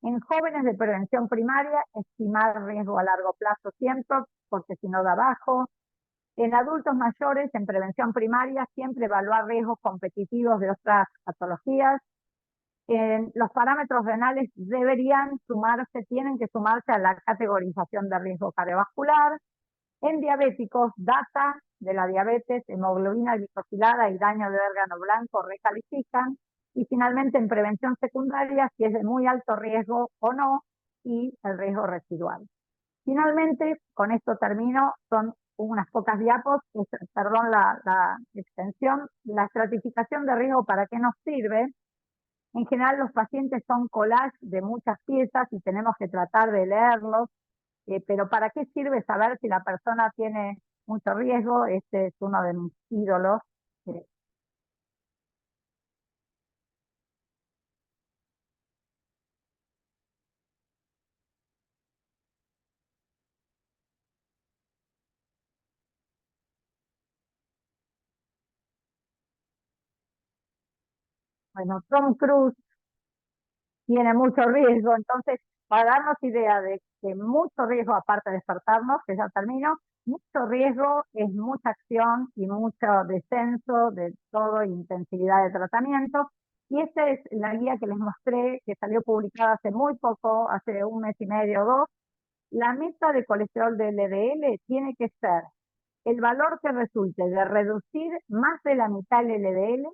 En jóvenes de prevención primaria, estimar riesgo a largo plazo siempre, porque si no da bajo. En adultos mayores, en prevención primaria, siempre evaluar riesgos competitivos de otras patologías. Los parámetros renales deberían sumarse, tienen que sumarse a la categorización de riesgo cardiovascular. En diabéticos, data de la diabetes, hemoglobina glicosilada y daño de órgano blanco recalifican. Y finalmente en prevención secundaria, si es de muy alto riesgo o no, y el riesgo residual. Finalmente, con esto termino, son unas pocas diapos, perdón la extensión, la estratificación de riesgo, ¿para qué nos sirve? En general los pacientes son collages de muchas piezas y tenemos que tratar de leerlos, pero ¿para qué sirve saber si la persona tiene mucho riesgo? Este es uno de mis ídolos. eh, bueno, Tom Cruise tiene mucho riesgo, entonces, para darnos idea de que mucho riesgo, aparte de despertarnos, que ya termino, mucho riesgo es mucha acción y mucho descenso de todo, intensidad de tratamiento. Y esta es la guía que les mostré, que salió publicada hace muy poco, hace un mes y medio o dos. La meta de colesterol de LDL tiene que ser el valor que resulte de reducir más de la mitad el LDL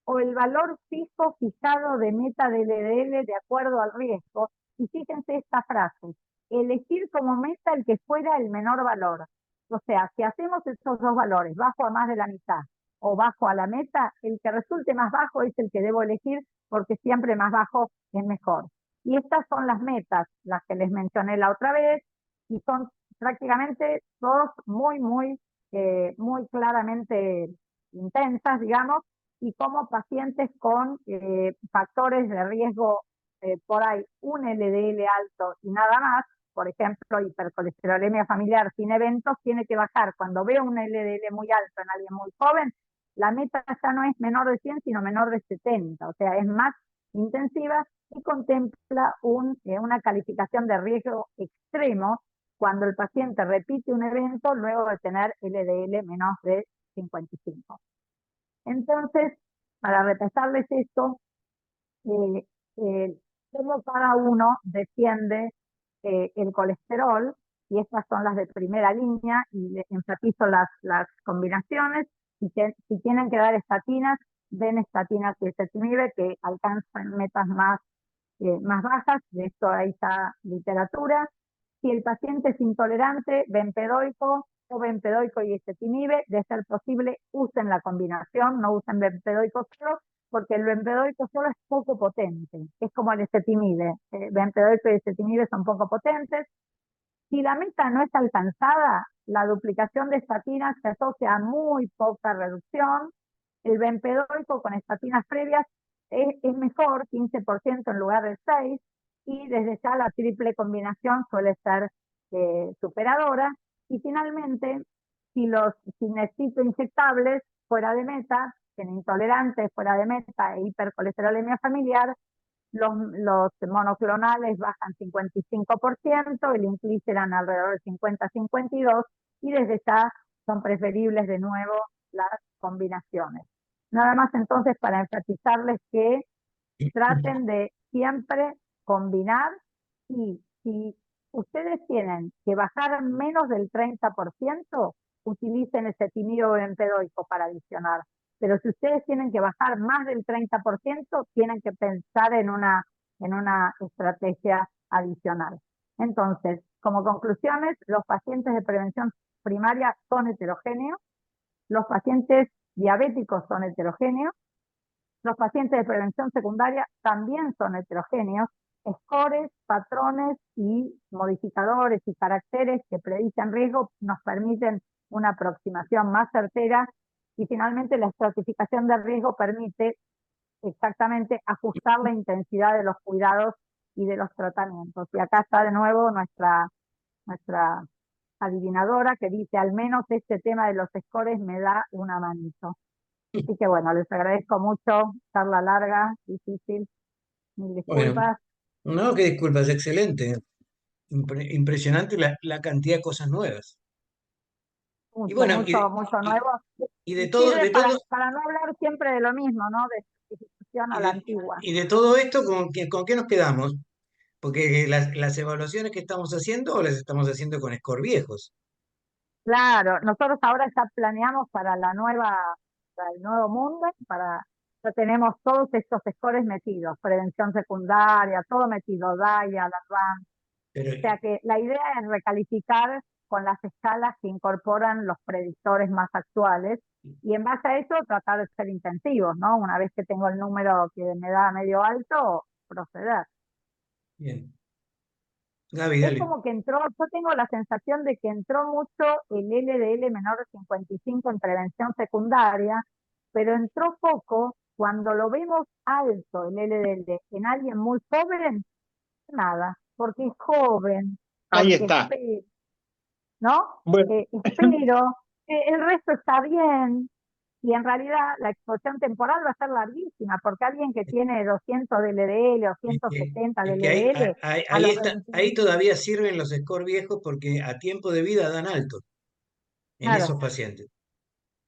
o el valor fijo fijado de meta del LDL de acuerdo al riesgo. Y fíjense esta frase, elegir como meta el que fuera el menor valor. O sea, si hacemos estos dos valores, bajo a más de la mitad o bajo a la meta, el que resulte más bajo es el que debo elegir porque siempre más bajo es mejor. Y estas son las metas, las que les mencioné la otra vez, y son prácticamente todos muy claramente intensas, digamos, y como pacientes con factores de riesgo, por ahí un LDL alto y nada más, por ejemplo, hipercolesterolemia familiar sin eventos, tiene que bajar. Cuando veo un LDL muy alto en alguien muy joven, la meta ya no es menor de 100, sino menor de 70, o sea, es más intensiva y contempla una calificación de riesgo extremo cuando el paciente repite un evento luego de tener LDL menos de 55. Entonces, para repasarles esto, eh, eh, cómo cada uno defiende el colesterol, y estas son las de primera línea, y les enfatizo las combinaciones. Si tienen que dar estatinas, den estatinas y ezetimibe, que alcanzan metas más bajas, de esto ahí está literatura. Si el paciente es intolerante, bempedoico o bempedoico y ezetimibe, de ser posible, usen la combinación, no usen bempedoico solo, porque el bempedoico solo es poco potente, es como el ezetimibe. Bempedoico y ezetimibe son poco potentes. Si la meta no es alcanzada, la duplicación de estatinas se asocia a muy poca reducción. El bempedoico con estatinas previas es mejor, 15% en lugar de 6%, y desde ya la triple combinación suele ser superadora. Y finalmente, si necesito inyectables fuera de meta, en intolerantes fuera de meta e hipercolesterolemia familiar, los monoclonales bajan 55%, el inclisiran alrededor de 50-52%, y desde ya son preferibles de nuevo las combinaciones. Nada más entonces para enfatizarles que traten de siempre combinar, y si ustedes tienen que bajar menos del 30%, utilicen ese tímido empedoico para adicionar. Pero si ustedes tienen que bajar más del 30%, tienen que pensar en una estrategia adicional. Entonces, como conclusiones, los pacientes de prevención primaria son heterogéneos, los pacientes diabéticos son heterogéneos, los pacientes de prevención secundaria también son heterogéneos. Scores, patrones y modificadores y caracteres que predicen riesgo nos permiten una aproximación más certera, y finalmente la estratificación de riesgo permite exactamente ajustar la intensidad de los cuidados y de los tratamientos. Y acá está de nuevo nuestra adivinadora que dice, al menos este tema de los scores me da una manito. Así que bueno, les agradezco mucho, charla larga, difícil, mil Bueno, disculpas. no, qué disculpas, excelente. Impresionante la cantidad de cosas nuevas. Y Mucho, bueno, mucho, mucho y- nuevo. y Y de todo, sirve de todo, para no hablar siempre de lo mismo, ¿no? De sustitución y a la de, antigua. y de todo esto, ¿con qué nos quedamos? Porque las evaluaciones que estamos haciendo las estamos haciendo con score viejos. Claro, nosotros ahora ya planeamos para el nuevo mundo, ya tenemos todos estos scores metidos, prevención secundaria, todo metido, DIA, la RAN. Pero O sea que la idea es recalificar con las escalas que incorporan los predictores más actuales y en base a eso tratar de ser intensivos, ¿no? Una vez que tengo el número que me da medio alto, proceder. bien. Gaby, Es dale. como que entró, yo tengo la sensación de que entró mucho el LDL menor de 55 en prevención secundaria, pero entró poco cuando lo vemos alto el LDL en alguien muy joven, nada, porque es joven, Ahí porque está. ¿no? Bueno, Espero, el resto está bien, y en realidad la exposición temporal va a ser larguísima, porque alguien que tiene 200 de LDL o Es que, 170 de es que LDL, a ahí los está, 20, ahí todavía sirven los score viejos porque a tiempo de vida dan alto en esos claro, pacientes.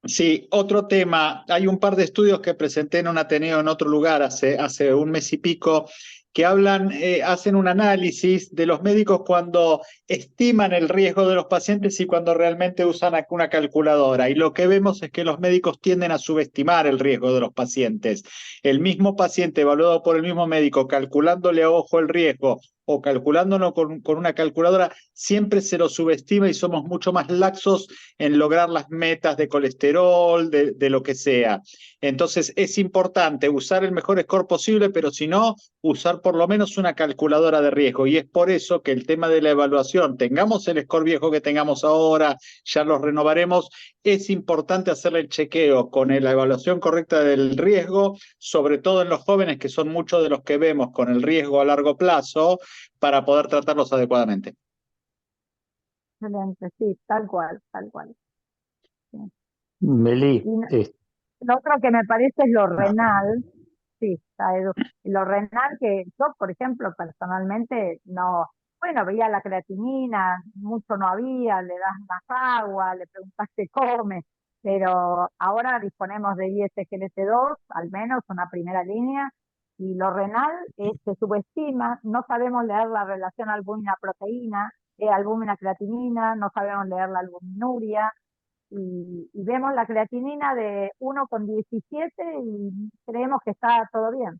sí, otro tema. Hay un par de estudios que presenté en un Ateneo en otro lugar hace un mes y pico que hablan, hacen un análisis de los médicos cuando estiman el riesgo de los pacientes y cuando realmente usan una calculadora. Y lo que vemos es que los médicos tienden a subestimar el riesgo de los pacientes. El mismo paciente evaluado por el mismo médico, calculándole a ojo el riesgo o calculándolo con una calculadora, siempre se lo subestima y somos mucho más laxos en lograr las metas de colesterol, de lo que sea. Entonces es importante usar el mejor score posible, pero si no, usar por lo menos una calculadora de riesgo. Y es por eso que el tema de la evaluación, tengamos el score viejo que tengamos ahora, ya los renovaremos, es importante hacerle el chequeo con la evaluación correcta del riesgo, sobre todo en los jóvenes, que son muchos de los que vemos con el riesgo a largo plazo, para poder tratarlos adecuadamente. excelente, sí, tal cual, tal cual. Sí. Meli, Y lo otro que me parece es lo renal, sí, está Edu. Lo renal que yo, por ejemplo, personalmente no, bueno, veía la creatinina, mucho no había, le das más agua, le preguntas qué come, pero ahora disponemos de ISGLT2, al menos una primera línea, y lo renal se subestima, no sabemos leer la relación albúmina-proteína, albúmina-creatinina, no sabemos leer la albuminuria, y vemos la creatinina de 1,17 y creemos que está todo bien,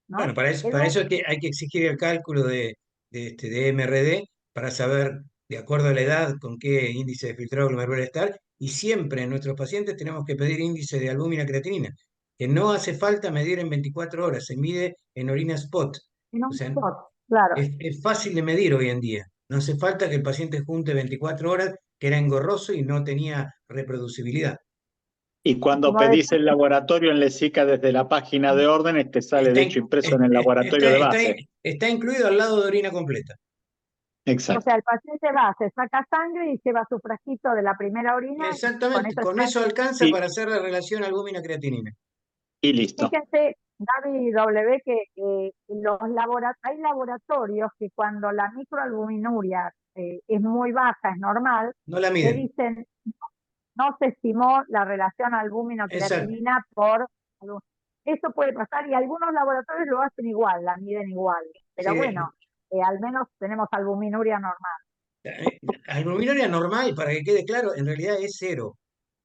Bueno, ¿no? para Edu, eso es que hay que exigir el cálculo de MRD para saber, de acuerdo a la edad, con qué índice de filtrado glomerular estar. Y siempre en nuestros pacientes tenemos que pedir índice de albúmina creatinina, que no hace falta medir en 24 horas, se mide en orina spot. en O un sea, spot, claro. es fácil de medir hoy en día. No hace falta que el paciente junte 24 horas, que era engorroso y no tenía reproducibilidad. Y cuando Como pedís decía, el laboratorio en Lesica desde la página de órdenes, te sale Está, de hecho impreso en el laboratorio de base. está incluido al lado de orina completa. o Exacto. sea, el paciente va, se saca sangre y lleva su frasquito de la primera orina y con Exactamente, eso con está. eso alcanza Y, para hacer la relación albúmina-creatinina. y listo. Fíjense, Gaby y W, que hay laboratorios que cuando la microalbuminuria es muy baja, es normal, No la te miden. dicen no se estimó la relación Exacto. albúmino-creatinina por. Eso puede pasar y algunos laboratorios lo hacen igual, la miden igual. Sí, Pero bueno, al menos tenemos albuminuria normal. albuminoria normal, para que quede claro, en realidad es cero.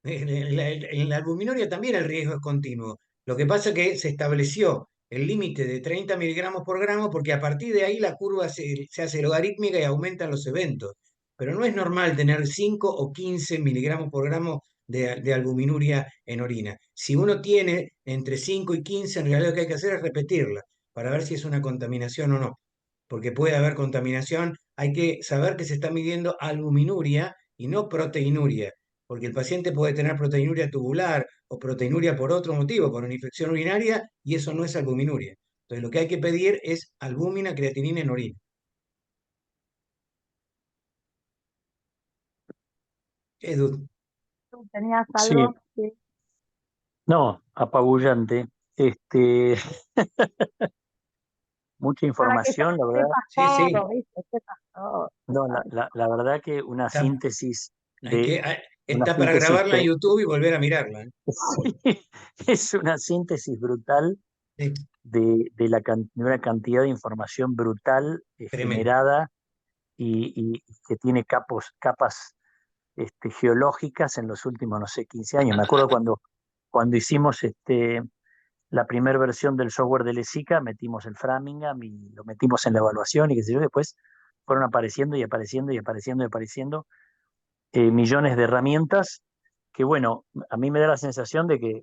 En la albuminoria también el riesgo es continuo. Lo que pasa es que se estableció el límite de 30 miligramos por gramo porque a partir de ahí la curva se hace logarítmica y aumentan los eventos. Pero no es normal tener 5 o 15 miligramos por gramo de albuminuria en orina. Si uno tiene entre 5 y 15, en realidad lo que hay que hacer es repetirla para ver si es una contaminación o no. Porque puede haber contaminación, hay que saber que se está midiendo albuminuria y no proteinuria porque el paciente puede tener proteinuria tubular o proteinuria por otro motivo, por una infección urinaria, y eso no es albuminuria. Entonces, lo que hay que pedir es albúmina, creatinina en orina. Edu, ¿Tú tenías sí, algo? Sí. no, apabullante. Este, mucha Para que información, la verdad. sepas sí, sí, todo, ¿viste? Sepas todo. No, la verdad que una está, síntesis hay de que, hay- una está para síntesis grabarla en YouTube y volver a mirarla. ¿Eh? es una síntesis brutal Sí, de de una cantidad de información brutal tremendo. generada y que tiene capas geológicas en los últimos, no sé, 15 años. Me acuerdo cuando hicimos la primera versión del software de Lesica, metimos el Framingham y lo metimos en la evaluación y qué sé yo, después fueron apareciendo y apareciendo y apareciendo y apareciendo millones de herramientas que, bueno, a mí me da la sensación de que,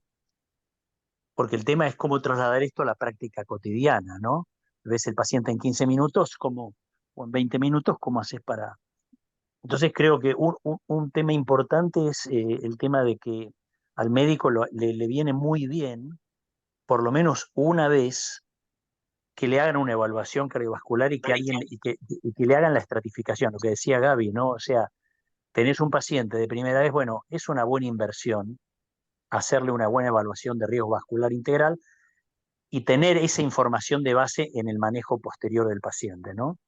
porque el tema es cómo trasladar esto a la práctica cotidiana, ¿no? Ves el paciente en 15 minutos o en 20 minutos, ¿cómo haces para...? Entonces creo que un tema importante es el tema de que al médico le viene muy bien, por lo menos una vez, que le hagan una evaluación cardiovascular y que le hagan la estratificación, lo que decía Gaby, ¿no? O sea, tenés un paciente de primera vez, bueno, es una buena inversión hacerle una buena evaluación de riesgo vascular integral y tener esa información de base en el manejo posterior del paciente, ¿no?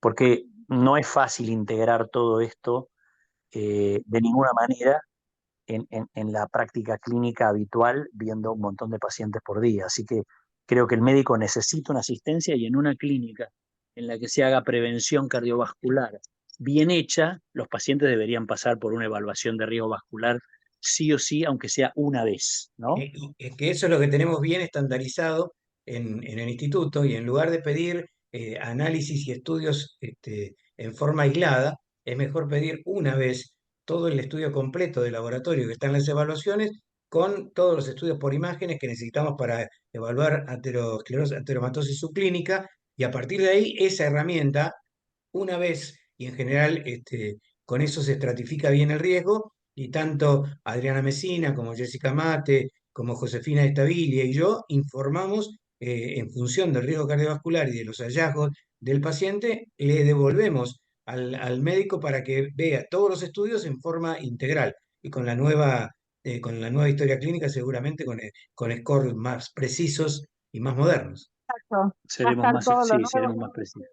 Porque no es fácil integrar todo esto de ninguna manera en la práctica clínica habitual, viendo un montón de pacientes por día. Así que creo que el médico necesita una asistencia y en una clínica en la que se haga prevención cardiovascular bien hecha, los pacientes deberían pasar por una evaluación de riesgo vascular sí o sí, aunque sea una vez, ¿no? Y es que eso es lo que tenemos bien estandarizado en el instituto y en lugar de pedir análisis y estudios en forma aislada, es mejor pedir una vez todo el estudio completo de laboratorio que está en las evaluaciones con todos los estudios por imágenes que necesitamos para evaluar aterosclerosis, ateromatosis subclínica y a partir de ahí esa herramienta una vez y en general con eso se estratifica bien el riesgo y tanto Adriana Mesina como Jessica Mate, como Josefina Estabilia y yo informamos en función del riesgo cardiovascular y de los hallazgos del paciente, le devolvemos al médico para que vea todos los estudios en forma integral y con la nueva historia clínica seguramente con scores más precisos y más modernos. Exacto. Va a estar todo lo Sí, nuevo. seremos más precisos.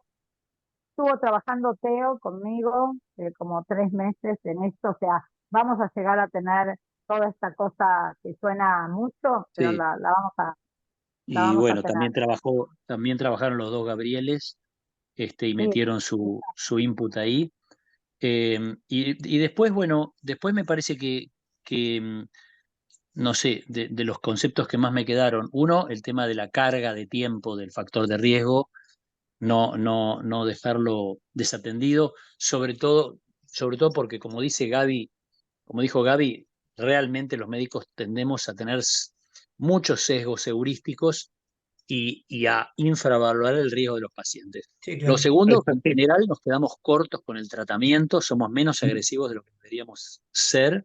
Estuvo trabajando Teo conmigo como 3 meses en esto, o sea, vamos a llegar a tener toda esta cosa que suena mucho, pero Sí. la Y vamos a bueno, tener. también trabajaron los dos Gabrieles, y Sí, metieron su input ahí. Y después, bueno, después me parece que no sé, de los conceptos que más me quedaron, uno, el tema de la carga de tiempo del factor de riesgo, no dejarlo desatendido, sobre todo porque como dijo Gaby, realmente los médicos tendemos a tener muchos sesgos heurísticos y a infravalorar el riesgo de los pacientes. Sí, Lo claro. segundo, en general nos quedamos cortos con el tratamiento, somos menos agresivos de lo que deberíamos ser.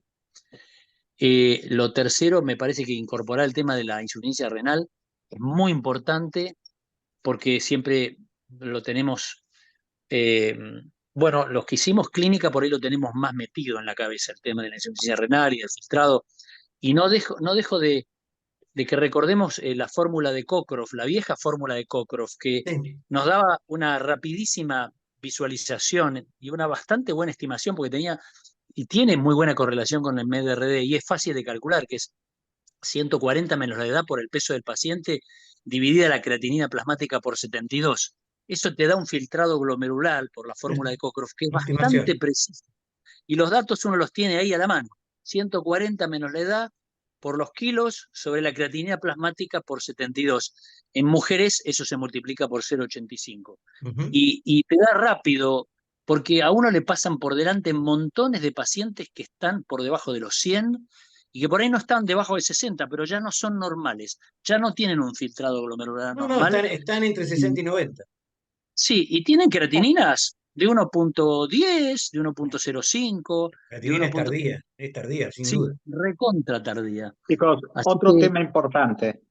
Lo tercero, me parece que incorporar el tema de la insuficiencia renal es muy importante porque siempre lo tenemos, eh, bueno, los que hicimos clínica por ahí lo tenemos más metido en la cabeza, el tema de la insuficiencia renal y el filtrado, y no dejo de que recordemos la fórmula de Cockcroft, la vieja fórmula de Cockcroft, que Sí. nos daba una rapidísima visualización y una bastante buena estimación, porque tenía y tiene muy buena correlación con el MDRD y es fácil de calcular, que es 140 menos la edad por el peso del paciente dividida la creatinina plasmática por 72. Eso te da un filtrado glomerular por la fórmula de Cockcroft que es bastante Estimación. preciso. Y los datos uno los tiene ahí a la mano. 140 menos la edad por los kilos sobre la creatinina plasmática por 72. En mujeres eso se multiplica por 0,85. Ujú. Y te da rápido, porque a uno le pasan por delante montones de pacientes que están por debajo de los 100 y que por ahí no están debajo de 60, pero ya no son normales, ya no tienen un filtrado glomerular No, no, normal. están entre Y, 60 y 90. sí, y tienen creatininas de 1,10, de 1,05, La de divina 1. es tardía, sin Sí, duda. recontra tardía. Chicos, Así otro que tema importante.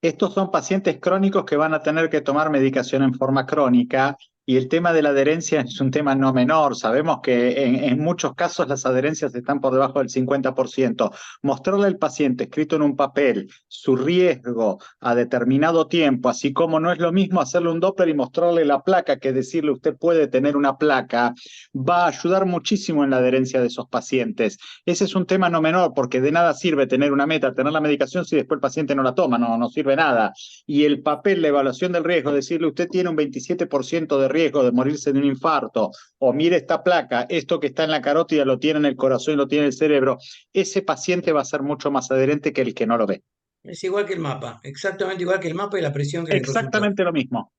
Estos son pacientes crónicos que van a tener que tomar medicación en forma crónica y el tema de la adherencia es un tema no menor. Sabemos que en muchos casos las adherencias están por debajo del 50%. Mostrarle al paciente escrito en un papel su riesgo a determinado tiempo, así como no es lo mismo hacerle un Doppler y mostrarle la placa que decirle usted puede tener una placa, va a ayudar muchísimo en la adherencia de esos pacientes. Ese es un tema no menor porque de nada sirve tener una meta, tener la medicación si después el paciente no la toma, no sirve nada. Y el papel, la evaluación del riesgo, decirle usted tiene un 27% de riesgo de morirse de un infarto, o mire esta placa, esto que está en la carótida lo tiene en el corazón y lo tiene en el cerebro, ese paciente va a ser mucho más adherente que el que no lo ve. Es igual que el mapa, exactamente igual que el mapa y la presión en el consultorio. Exactamente lo mismo.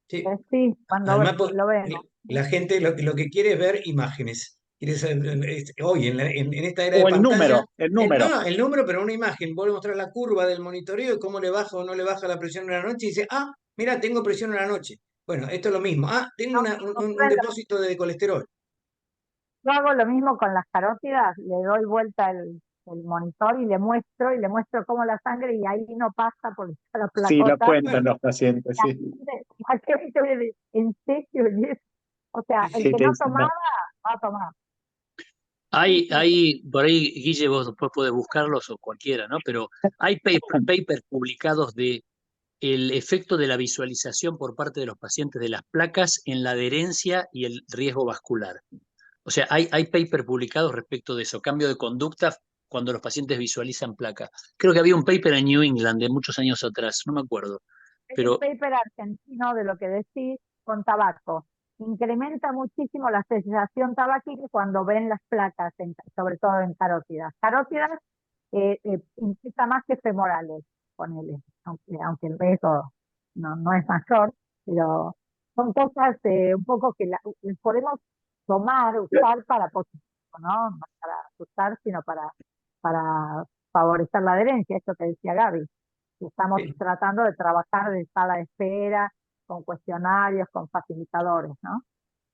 Sí. Sí, cuando Además, pues, lo vemos. la gente lo que quiere es ver imágenes. Quiere saber, hoy, en esta era de O el pantalla, número, el número. no, el número, pero una imagen. Vuelve a mostrar la curva del monitoreo y cómo le baja o no le baja la presión en la noche. Y dice, ah, mira, tengo presión en la noche. Bueno, esto es lo mismo. Ah, tengo No, un depósito de colesterol. yo hago lo mismo con las carótidas, le doy vuelta el monitor y le muestro cómo la sangre y ahí no pasa porque está la Sí, lo placota. cuentan los pacientes, sí. La gente dice, ¿en serio? ¿Y eso? O sea, el Sí, que te no dicen, tomaba, no. va a tomar. Por ahí, Guille, vos después podés buscarlos o cualquiera, ¿no? Pero hay papers publicados de el efecto de la visualización por parte de los pacientes de las placas en la adherencia y el riesgo vascular. O sea, hay papers publicados respecto de eso, cambio de conducta cuando los pacientes visualizan placa. Creo que había un paper en New England de muchos años atrás, no me acuerdo. Es el Pero paper argentino de lo que decís con tabaco. Incrementa muchísimo la sensación tabáquica cuando ven las placas, sobre todo en carótidas. Carótidas implica más que femorales, ponele, aunque el riesgo no es mayor, pero son cosas un poco que podemos tomar, usar para positivo, ¿no? No para asustar, sino para favorecer la adherencia, esto que decía Gaby. Estamos Sí. tratando de trabajar de sala de espera, con cuestionarios, con facilitadores, ¿no?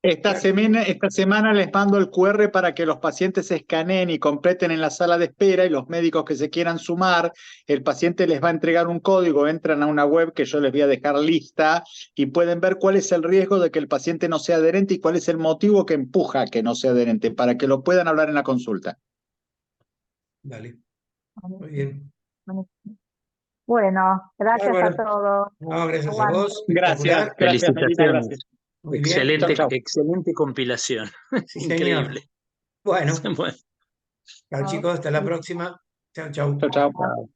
Esta semana les mando el QR para que los pacientes se escaneen y completen en la sala de espera y los médicos que se quieran sumar, el paciente les va a entregar un código, entran a una web que yo les voy a dejar lista y pueden ver cuál es el riesgo de que el paciente no sea adherente y cuál es el motivo que empuja a que no sea adherente, para que lo puedan hablar en la consulta. Dale, muy bien. Bueno, gracias a Bárbaro. todos. No, gracias a Aguante. vos. Gracias, Espectacular. gracias Melina, felicitaciones. gracias. Muy bien. Chau, Excelente, chau. excelente compilación. Sí, señor. Increíble. Bueno, Bueno, chao chicos, hasta la próxima. Chao, chau. Chau, chau. chao.